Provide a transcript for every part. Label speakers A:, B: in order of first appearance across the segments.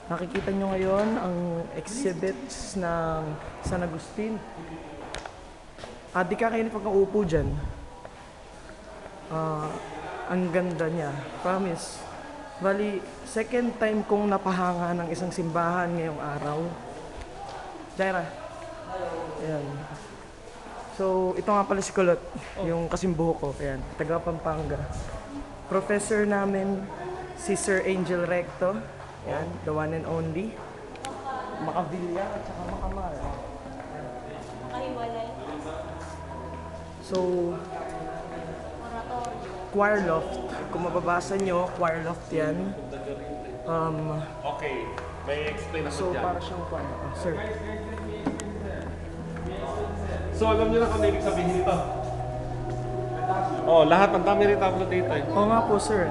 A: Nakikita nyo ngayon ang exhibits ng San Agustin. Di ka kayo pagkaupo dyan. Ang ganda niya. Promise. Bali, second time kong napahanga ng isang simbahan ngayong araw. Jaira. Ayan. So, ito nga pala si Kulot, yung kasimbuho ko. Ayan, taga Pampanga. Professor namin, si Sir Angel Recto. Ayan, the one and only. Makavilla at saka Makamar.
B: Makahiwalay.
A: So, choir loft. Kung mababasa nyo, choir loft yan.
C: Okay, may explain
A: So,
C: ako dyan.
A: para siyang choir. Sir.
C: So, alam niyo na kung ano ibig sabihin nito? Oh, lahat ng dami rin tablo dito eh.
A: Oo nga po, sir.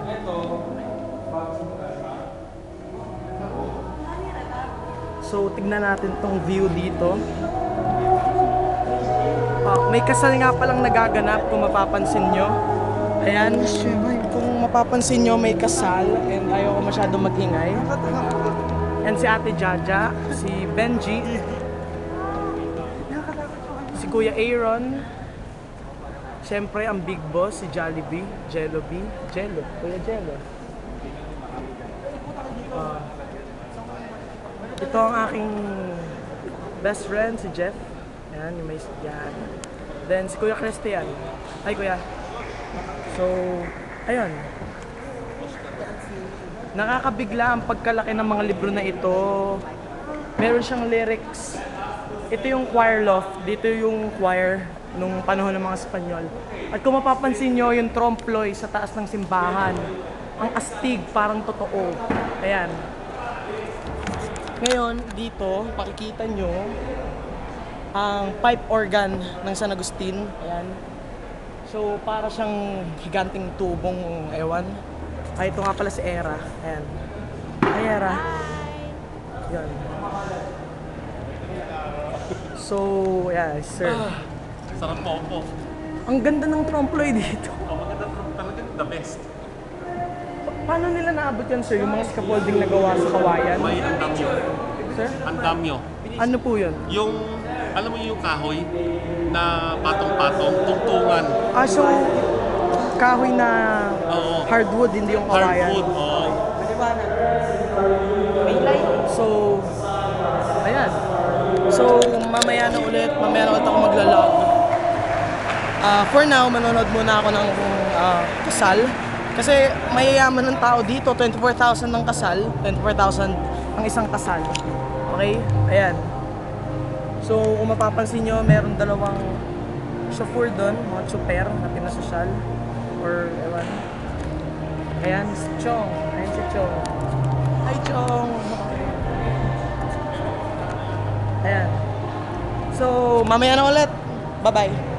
A: So, tignan natin tong view dito. May kasal nga palang nagaganap kung mapapansin nyo. Ayan, kung mapapansin nyo may kasal and ayaw ko masyado magingay. And si Ate Jaja, si Benji, si Kuya Aaron, siyempre ang big boss, si Jollibee, Jello, Kuya Jello. Ito ang aking best friend, si Jeff. Ayan, yung may yan. Then si Kuya Christian. Hi Kuya. So, ayun. Nakakabigla ang pagkalaki ng mga libro na ito. Meron siyang lyrics. Ito yung choir loft. Dito yung choir nung panahon ng mga Espanyol. At kung mapapansin nyo, yung trompe-l'oeil sa taas ng simbahan. Ang astig, parang totoo. Ayan. Ngayon, dito, pakikita nyo ang pipe organ ng San Agustin. Ayan. So, para siyang higanting tubong ewan. Ay, ito nga pala si Era. Ayan. Hi, Era. Yan. So, yeah, sir.
C: Sarap po.
A: Ang ganda ng trompe-l'oeil dito.
C: Oh, maganda talaga, the best.
A: Paano nila naabot yan, sir? Yung mga scaffolding na gawa sa kawayan?
C: May andamyo.
A: Sir?
C: Andamyo.
A: Ano po yun?
C: Yung, alam mo yung kahoy na patong-patong, tungtungan.
A: So, kahoy na
C: Oo.
A: hardwood, hindi yung kawayan.
C: Hardwood, oo.
A: So, ayan. So, mamaya na ulit ako magla-log. For now, manonood muna ako ng kasal. Kasi mayayaman ng tao dito, 24,000 ng kasal, 24,000 ang isang kasal. Okay? Ayan. So, kung mapapansin nyo, meron dalawang chauffeur doon, mga chopper na pinasosyal. Or, ewan. Ayan, si Chong. Ayan si Chong. Hi, Chong! Ayan. So, mamaya na ulit. Bye-bye.